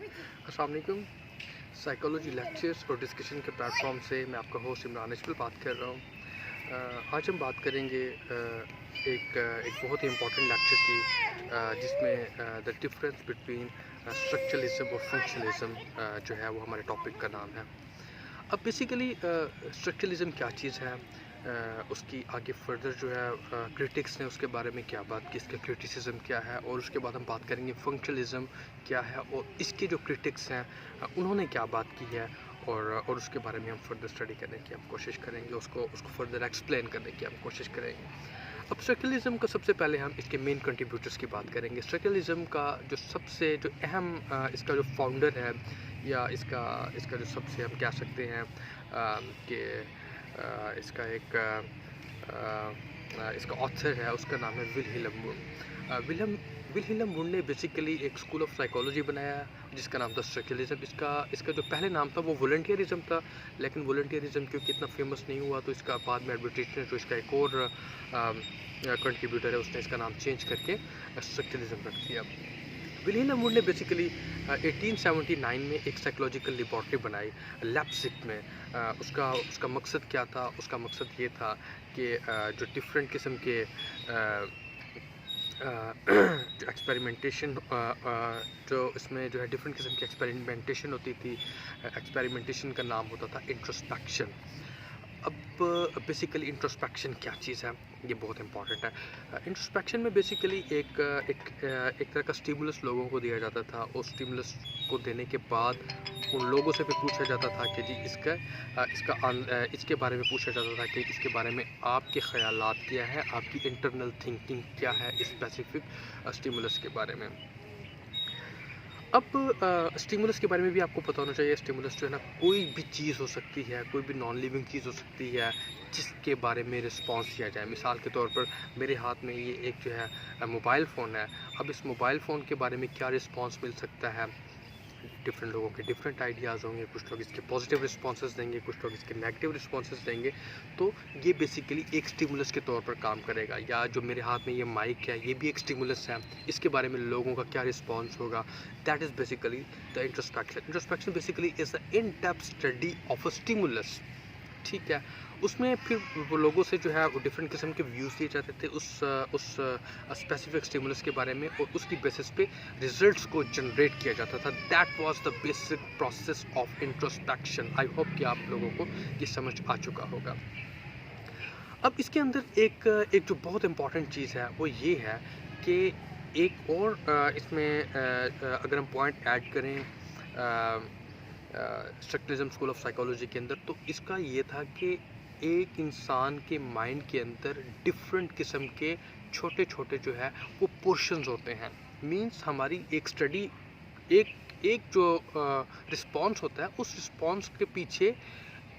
अस्सलाम वालेकुम। Psychology lectures और डिस्कशन के प्लेटफॉर्म से मैं आपका होस्ट इमरान इजमल बात कर रहा हूँ। आज हम बात करेंगे एक बहुत ही इम्पोर्टेंट लेक्चर की, जिसमें द डिफरेंस बिटवीन स्ट्रक्चरलिज्म और फंक्शनलिज्म जो है वो हमारे टॉपिक का नाम है। अब बेसिकली स्ट्रक्चरलिज्म क्या चीज़ है, उसकी आगे फर्दर जो है क्रिटिक्स ने उसके बारे में क्या बात की, इसका क्रिटिसिज्म क्या है, और उसके बाद हम बात करेंगे फंक्शनलिज्म क्या है और इसके जो क्रिटिक्स हैं उन्होंने क्या बात की है, और उसके बारे में हम फर्दर स्टडी करने की हम कोशिश करेंगे, उसको फर्दर एक्सप्लेन करने की हम कोशिश करेंगे। अब स्ट्रक्चरलिज्म का सबसे पहले हम इसके मेन कंट्रीब्यूटर्स की बात करेंगे। स्ट्रक्चरलिज्म का जो अहम इसका जो फाउंडर है, या इसका जो सबसे हम कह सकते हैं कि इसका इसका ऑथर है, उसका नाम है विल्हेल्म वुंड। विल्हेल्म वुंड ने बेसिकली एक स्कूल ऑफ साइकोलॉजी बनाया जिसका नाम था स्ट्रक्चरलिज्म। इसका जो पहले नाम था वो वॉलंटियरिज्म था, लेकिन वॉलंटियरिज्म क्योंकि इतना फेमस नहीं हुआ तो इसका बाद में एडवर्टाइजमेंट ने जो इसका एक और कंट्रीब्यूटर है उसने इसका नाम चेंज करके स्ट्रक्चरलिज्म रख दिया। विल्हेल्म वुंड ने बेसिकली 1879 में एक साइकोलॉजिकल लेबॉर्ट्री बनाई लैप्जिग में। उसका मकसद क्या था? उसका मकसद ये था कि जो डिफरेंट किस्म के जो एक्सपेरिमेंटेशन जो इसमें जो है डिफरेंट किस्म की एक्सपेरिमेंटेशन होती थी, एक्सपेरिमेंटेशन का नाम होता था इंट्रोस्पेक्शन। अब बेसिकली इंट्रोस्पेक्शन क्या चीज़ है, ये बहुत इंपॉर्टेंट है। इंट्रोस्पेक्शन में बेसिकली एक तरह का स्टिमुलस लोगों को दिया जाता था, और स्टिमुलस को देने के बाद उन लोगों से भी पूछा जाता था कि जी इसके बारे में पूछा जाता था कि इसके बारे में आपके ख़यालात क्या है, आपकी इंटरनल थिंकिंग क्या है इस स्पेसिफिक स्टिमुलस के बारे में। अब स्टिमुलस के बारे में भी आपको पता होना चाहिए। स्टिमुलस जो है ना, कोई भी चीज़ हो सकती है, कोई भी नॉन लिविंग चीज़ हो सकती है जिसके बारे में रिस्पांस किया जाए। मिसाल के तौर पर मेरे हाथ में ये एक जो है मोबाइल फ़ोन है। अब इस मोबाइल फ़ोन के बारे में क्या रिस्पांस मिल सकता है? डिफरेंट लोगों के डिफरेंट आइडियाज़ होंगे, कुछ लोग इसके पॉजिटिव रिस्पॉन्सेस देंगे, कुछ लोग इसके नेगेटिव रिस्पॉन्सेस देंगे। तो ये बेसिकली एक स्टिमुलस के तौर पर काम करेगा। या जो मेरे हाथ में ये माइक है, ये भी एक स्टिमुलस है, इसके बारे में लोगों का क्या रिस्पॉन्स होगा, that is basically the introspection. Introspection basically is the in depth study of a stimulus. ठीक है, उसमें फिर वो लोगों से जो है वो डिफरेंट किस्म के व्यूज़ लिए जाते थे उस स्पेसिफिक स्टिमुलस के बारे में, और उसकी बेसिस पे रिजल्ट्स को जनरेट किया जाता था। That was the basic process of introspection. I hope कि आप लोगों को ये समझ आ चुका होगा। अब इसके अंदर एक जो बहुत इम्पॉर्टेंट चीज़ है वो ये है कि एक और इसमें अगर हम पॉइंट ऐड करें स्ट्रक्चरलिज्म स्कूल ऑफ साइकोलॉजी के अंदर, तो इसका ये था कि एक इंसान के माइंड के अंदर डिफरेंट किस्म के छोटे छोटे जो है वो पोर्शंस होते हैं। मींस हमारी एक स्टडी एक एक जो रिस्पॉन्स होता है, उस रिस्पॉन्स के पीछे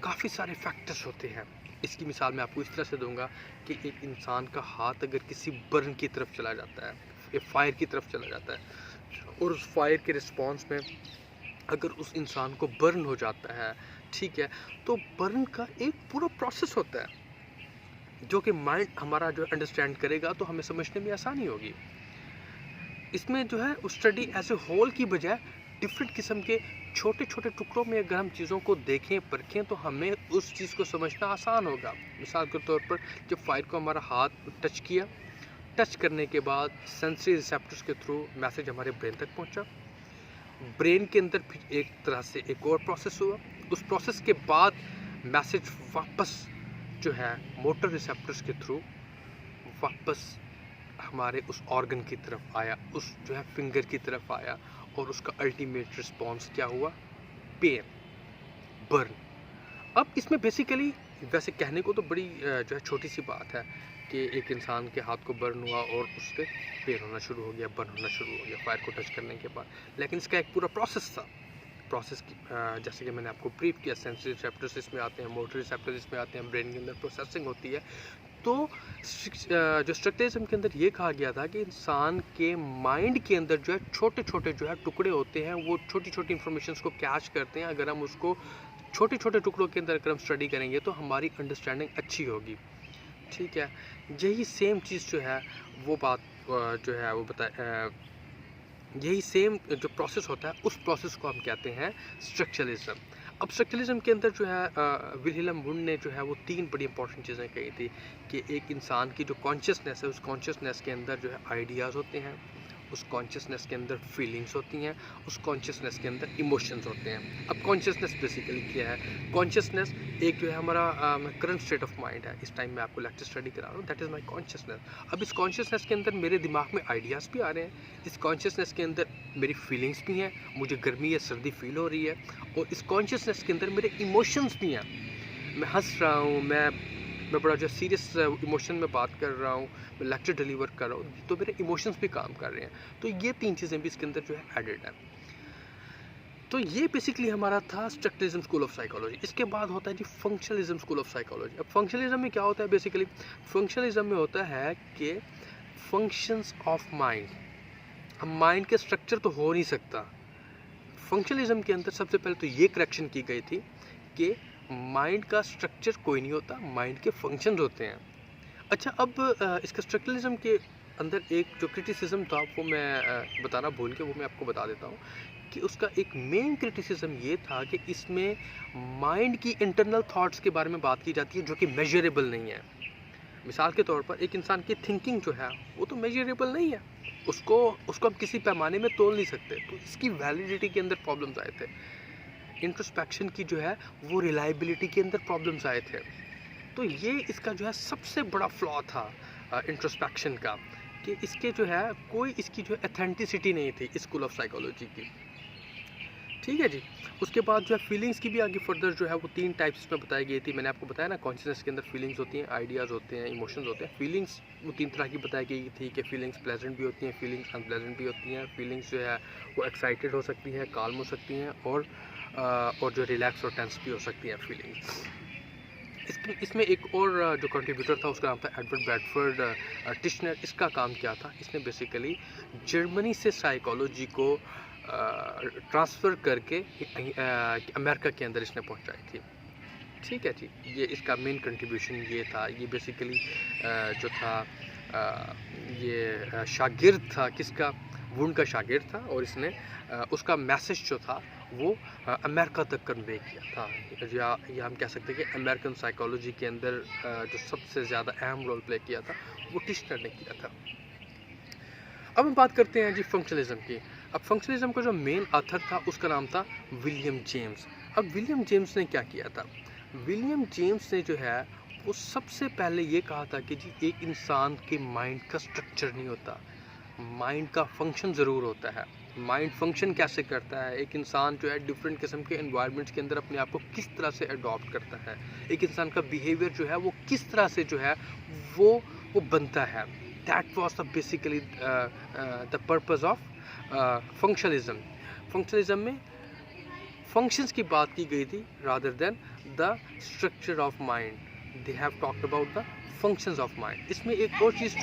काफ़ी सारे फैक्टर्स होते हैं। इसकी मिसाल मैं आपको इस तरह से दूंगा कि एक इंसान का हाथ अगर किसी बर्न की तरफ चला जाता है, फायर की तरफ चला जाता है, और उस फायर के रिस्पॉन्स में अगर उस इंसान को बर्न हो जाता है, ठीक है, तो बर्न का एक पूरा प्रोसेस होता है जो कि माइंड हमारा जो अंडरस्टैंड करेगा तो हमें समझने में आसानी होगी। इसमें जो है उस स्टडी एज ए होल की बजाय डिफरेंट किस्म के छोटे छोटे टुकड़ों में अगर हम चीज़ों को देखें परखें तो हमें उस चीज़ को समझना आसान होगा। मिसाल के तौर पर जब फायर को हमारा हाथ टच किया, टच करने के बाद सेंसरी रिसेप्टर्स के थ्रू मैसेज हमारे ब्रेन तक पहुंचा। ब्रेन के अंदर फिर एक तरह से एक और प्रोसेस हुआ। उस प्रोसेस के बाद मैसेज वापस जो है मोटर रिसेप्टर्स के थ्रू वापस हमारे उस ऑर्गन की तरफ आया, उस जो है फिंगर की तरफ आया, और उसका अल्टीमेट रिस्पॉन्स क्या हुआ? Pain, burn. अब इसमें बेसिकली वैसे कहने को तो बड़ी जो है छोटी सी बात है कि एक इंसान के हाथ को बर्न हुआ और उसके पेन होना शुरू हो गया, बर्न होना शुरू हो गया फायर को टच करने के बाद, लेकिन इसका एक पूरा प्रोसेस था। प्रोसेस की जैसे कि मैंने आपको ब्रीफ किया, सेंसरी रिसेप्टर्स इसमें आते हैं, मोटर रिसेप्टर्स इसमें आते हैं, ब्रेन के अंदर प्रोसेसिंग होती है। तो जो स्ट्रक्चरलिज्म के अंदर ये कहा गया था कि इंसान के माइंड के अंदर जो है छोटे छोटे जो है टुकड़े होते हैं, वो छोटी छोटी इंफॉर्मेशन को कैच करते हैं। अगर हम उसको छोटे छोटे टुकड़ों के अंदर अगर हम स्टडी करेंगे तो हमारी अंडरस्टैंडिंग अच्छी होगी। ठीक है, यही सेम चीज़ जो है वो बात जो है वो यही सेम जो प्रोसेस होता है, उस प्रोसेस को हम कहते हैं स्ट्रक्चरलिज्म। अब स्ट्रक्चरलिज्म के अंदर जो है विल्हेल्म वुंड ने जो है वो 3 बड़ी इंपॉर्टेंट चीज़ें कही थी कि एक इंसान की जो कॉन्शियसनेस है, उस कॉन्शियसनेस के अंदर जो है आइडियाज़ होते हैं, उस कॉन्शियसनेस के अंदर फीलिंग्स होती हैं, उस कॉन्शियसनेस के अंदर इमोशंस होते हैं। अब कॉन्शियसनेस बेसिकली क्या है? कॉन्शियसनेस एक जो है हमारा करंट स्टेट ऑफ माइंड है। इस टाइम मैं आपको लेक्चर स्टडी करा रहा हूँ, दैट इज़ माई कॉन्शियसनेस। अब इस कॉन्शियसनेस के अंदर मेरे दिमाग में आइडियाज़ भी आ रहे हैं, इस कॉन्शियसनेस के अंदर मेरी फीलिंग्स भी हैं, मुझे गर्मी या सर्दी फील हो रही है, और इस कॉन्शियसनेस के अंदर मेरे इमोशंस भी हैं। मैं हंस रहा हूँ, मैं बड़ा जो सीरियस इमोशन में बात कर रहा हूँ, मैं लेक्चर डिलीवर कर रहा हूँ, तो मेरे इमोशंस भी काम कर रहे हैं। तो ये 3 चीज़ें भी इसके अंदर जो है एडेड है। तो ये बेसिकली हमारा था स्ट्रक्चरलिज्म स्कूल ऑफ साइकोलॉजी। इसके बाद होता है जी फंक्शनलिज्म स्कूल ऑफ साइकोलॉजी। अब फंक्शनलिज्म में क्या होता है? बेसिकली फंक्शनलिज्म में होता है कि फंक्शंस ऑफ माइंड। अब माइंड के स्ट्रक्चर तो हो नहीं सकता। फंक्शनलिज्म के अंदर सबसे पहले तो ये करेक्शन की गई थी कि माइंड का स्ट्रक्चर कोई नहीं होता, माइंड के फंक्शंस होते हैं। अच्छा, अब इसका स्ट्रक्चरलिज्म के अंदर एक जो क्रिटिसिज्म था वो मैं बताना भूल के वो मैं आपको बता देता हूँ कि उसका एक मेन क्रिटिसिज्म ये था कि इसमें माइंड की इंटरनल थॉट्स के बारे में बात की जाती है जो कि मेजरेबल नहीं है। मिसाल के तौर पर एक इंसान की थिंकिंग जो है वो तो मेजरेबल नहीं है, उसको हम किसी पैमाने में तोल नहीं सकते, तो इसकी वैलिडिटी के अंदर प्रॉब्लम्स आए थे। इंट्रोस्पेक्शन की जो है वो रिलायबिलिटी के अंदर प्रॉब्लम्स आए थे। तो ये इसका जो है सबसे बड़ा फ्लॉ था इंट्रोस्पेक्शन का, कि इसके जो है कोई इसकी जो अथेंटिसिटी नहीं थी स्कूल ऑफ साइकोलॉजी की। ठीक है जी। उसके बाद जो है फीलिंग्स की भी आगे फर्दर जो है वो 3 टाइप्स में बताई गई थी। मैंने आपको बताया ना, कॉन्शियसनेस के अंदर फीलिंग्स होती हैं, आइडियाज़ होते हैं, इमोशंस होते हैं। फीलिंग्स वो 3 तरह की बताई गई थी कि फीलिंग्स प्लेजेंट भी होती हैं, फीलिंग्स अनप्लेजेंट भी होती हैं। फीलिंग्स जो है वो एक्साइटेड हो सकती हैं, काल्म हो सकती हैं, और जो रिलैक्स और टेंस भी हो सकती हैं फीलिंग्स। इसमें एक और जो कंट्रीब्यूटर था उसका नाम था एडवर्ड ब्रैडफोर्ड टिश्नर। इसका काम क्या था? इसने बेसिकली जर्मनी से साइकोलॉजी को ट्रांसफ़र करके अमेरिका के अंदर इसने पहुंचाई थी। ठीक है जी, ये इसका मेन कंट्रीब्यूशन ये था। ये बेसिकली जो था ये शागिर्द था किसका? वुंड का शागिर्द था, और इसने उसका मैसेज जो था वो अमेरिका तक कन्वे किया था, या हम कह सकते हैं कि अमेरिकन साइकोलॉजी के अंदर जो सबसे ज़्यादा अहम रोल प्ले किया था वो टिश्नर ने किया था। अब हम बात करते हैं जी फंक्शनलिज्म की। अब फंक्शनलिज्म का जो मेन ऑथर था उसका नाम था विलियम जेम्स। अब विलियम जेम्स ने क्या किया था? विलियम जेम्स ने जो है वो सबसे पहले ये कहा था कि जी एक इंसान के माइंड का स्ट्रक्चर नहीं होता, माइंड का फंक्शन ज़रूर होता है। माइंड फंक्शन कैसे करता है? एक इंसान जो है डिफरेंट किस्म के एनवायरनमेंट्स के अंदर अपने आप को किस तरह से अडॉप्ट करता है, एक इंसान का बिहेवियर जो है वो किस तरह से जो है वो बनता है। That was the basically the purpose of functionalism. Functionalism में फंक्शंस की बात की गई थी rather than the structure of mind. They have talked about the functions of mind. इसमें एक और चीज़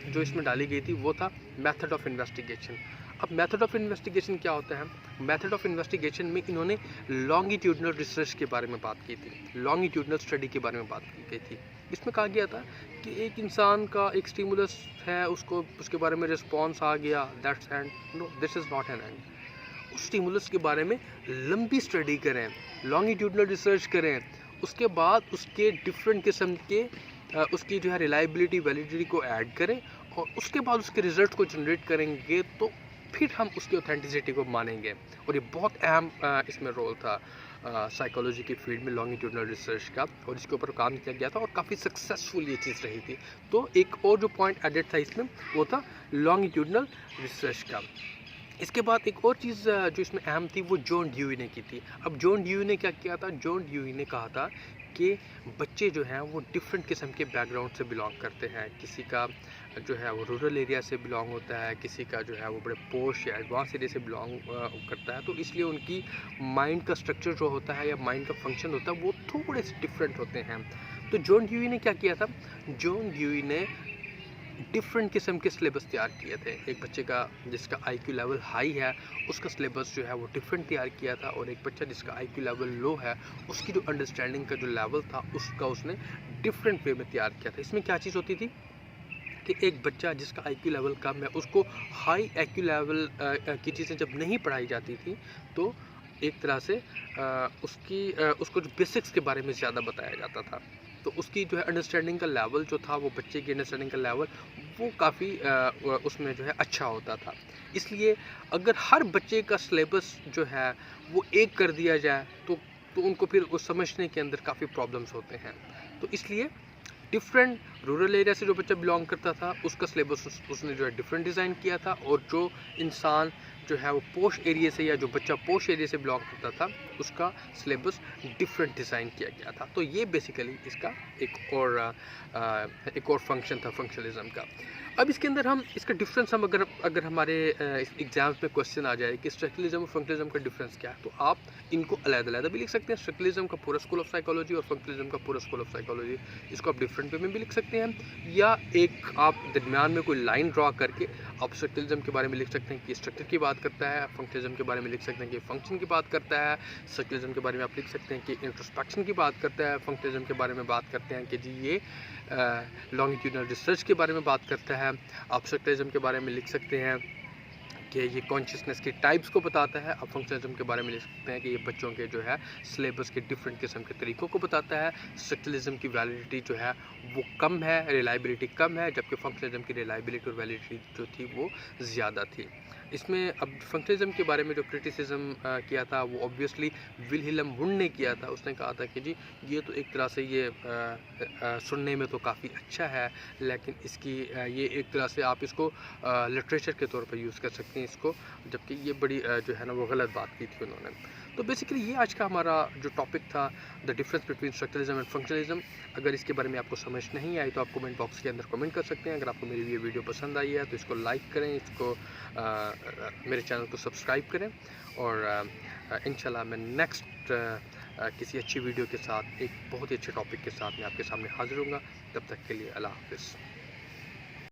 जो इसमें डाली गई थी वो था मेथड ऑफ इन्वेस्टिगेशन। अब मेथड ऑफ इन्वेस्टिगेशन क्या होता है? मेथड ऑफ इन्वेस्टिगेशन में इन्होंने लॉन्गिट्यूडनल रिसर्च के बारे में बात की थी, लॉन्गिट्यूडनल स्टडी के बारे में बात की गई थी। इसमें कहा गया था कि एक इंसान का एक स्टिमुलस है, उसको उसके बारे में रिस्पॉन्स आ गया, that's end. No, this is not an end. उस स्टिमुलस के बारे में लंबी स्टडी करें, लॉन्गिट्यूडनल रिसर्च करें, उसके बाद उसके डिफरेंट किस्म के उसकी जो है रिलायबिलिटी वैलिडिटी को ऐड करें, और उसके बाद उसके रिजल्ट को जनरेट करेंगे, तो फिर हम उसकी ऑथेंटिसिटी को मानेंगे। और ये बहुत अहम इसमें रोल था साइकोलॉजी की फील्ड में लॉन्गिट्यूडनल रिसर्च का, और इसके ऊपर काम किया गया था और काफ़ी सक्सेसफुल ये चीज़ रही थी। तो एक और जो पॉइंट एडेड था इसमें वो था लॉन्गिट्यूडनल रिसर्च का। इसके बाद एक और चीज़ जो इसमें अहम थी वो जॉन ड्यूई ने की थी। अब जॉन ड्यूई ने क्या किया था? जॉन ड्यूई ने कहा था कि बच्चे जो हैं वो डिफरेंट किस्म के बैकग्राउंड से बिलोंग करते हैं। किसी का जो है वो रूरल एरिया से बिलोंग होता है, किसी का जो है वो बड़े पोश या एडवांस एरिया से बिलोंग करता है। तो इसलिए उनकी माइंड का स्ट्रक्चर जो होता है या माइंड का फंक्शन होता है वो थोड़े से डिफरेंट होते हैं। तो जॉन ड्यूई ने क्या किया था? जॉन ड्यूई ने डिफरेंट किस्म के सिलेबस तैयार किए थे। एक बच्चे का जिसका आईक्यू लेवल हाई है उसका सिलेबस जो है वो डिफरेंट तैयार किया था, और एक बच्चा जिसका आईक्यू लेवल लो है उसकी जो अंडरस्टैंडिंग का जो लेवल था उसका उसने डिफरेंट वे में तैयार किया था। इसमें क्या चीज़ होती थी कि एक बच्चा जिसका आईक्यू लेवल कम है उसको हाई आईक्यू लेवल की चीज़ें जब नहीं पढ़ाई जाती थी तो एक तरह से उसको जो बेसिक्स के बारे में ज़्यादा बताया जाता था, तो उसकी जो है अंडरस्टैंडिंग का लेवल जो था, वो बच्चे की अंडरस्टैंडिंग का लेवल वो काफ़ी उसमें जो है अच्छा होता था। इसलिए अगर हर बच्चे का सिलेबस जो है वो एक कर दिया जाए तो उनको फिर वो समझने के अंदर काफ़ी प्रॉब्लम्स होते हैं। तो इसलिए डिफरेंट रूरल एरिया से जो बच्चा बिलोंग करता था उसका सिलेबस उसने जो है डिफरेंट डिज़ाइन किया था, और जो इंसान जो है वो पोश एरिया से या जो बच्चा पोश एरिया से बिलोंग करता था उसका सिलेबस डिफरेंट डिज़ाइन किया गया था। तो ये बेसिकली इसका एक और फंक्शन था फंक्शनलिज्म का। अब इसके अंदर हम इसका डिफरेंस हम अगर हमारे एग्जाम्स में क्वेश्चन आ जाए कि स्ट्रक्चरलिज्म और फंक्शनलिज्म का डिफरेंस क्या है, तो आप इनको अलग-अलग भी लिख सकते हैं। स्ट्रक्चरलिज्म का पूरा स्कूल ऑफ साइकोलॉजी और फंक्शनलिज्म का पूरा स्कूल ऑफ साइकोलॉजी, इसको आप डिफरेंट वे में भी लिख सकते हैं, या एक आप दरमियान में कोई लाइन ड्रा करके आप स्ट्रक्चरलिज्म के बारे में लिख सकते हैं कि स्ट्रक्चर की बात करता है, फंक्शनलिज्म के बारे में लिख सकते हैं कि फंक्शन की बात करता है, स्ट्रक्चरलिज्म के बारे में आप लिख सकते हैं कि इंट्रोस्पेक्शन की बात करता है, फंक्शनलिज्म के बारे में बात करते हैं कि जी ये लॉन्गिट्यूडनल रिसर्च के बारे में बात करता है। आप स्ट्रक्चरलिज्म के बारे में लिख सकते हैं कि ये कॉन्शियसनेस की टाइप्स को बताता है। आप फंक्शनलिज्म के बारे में लिख सकते हैं कि ये बच्चों के जो है सिलेबस के डिफरेंट किस्म के तरीक़ों को बताता है। स्ट्रक्चरलिज्म की वैलिडिटी जो है वो कम है, रिलायबिलिटी कम है, जबकि फंक्शनलिज्म की रिलायबिलिटी और वैलिडिटी जो थी वो ज़्यादा थी। इसमें अब फंक्शनलिज्म के बारे में जो क्रिटिसिज्म किया था वो ऑब्वियसली विल्हेल्म वुंड ने किया था। उसने कहा था कि जी ये तो एक तरह से ये सुनने में तो काफ़ी अच्छा है, लेकिन इसकी ये एक तरह से आप इसको लिटरेचर के तौर पर यूज़ कर सकते हैं इसको, जबकि ये बड़ी जो है ना वो गलत बात की थी उन्होंने। तो बेसिकली ये आज का हमारा जो टॉपिक था, the difference between structuralism and functionalism. अगर इसके बारे में आपको समझ नहीं आई तो आप कमेंट बॉक्स के अंदर कमेंट कर सकते हैं। अगर आपको मेरी ये वीडियो पसंद आई है तो इसको लाइक करें, इसको मेरे चैनल को सब्सक्राइब करें, और इंशाल्लाह मैं नेक्स्ट किसी अच्छी वीडियो के साथ एक बहुत ही अच्छे टॉपिक के साथ मैं आपके सामने हाजिर हूँगा। तब तक के लिए अल्लाह हाफ़िज़।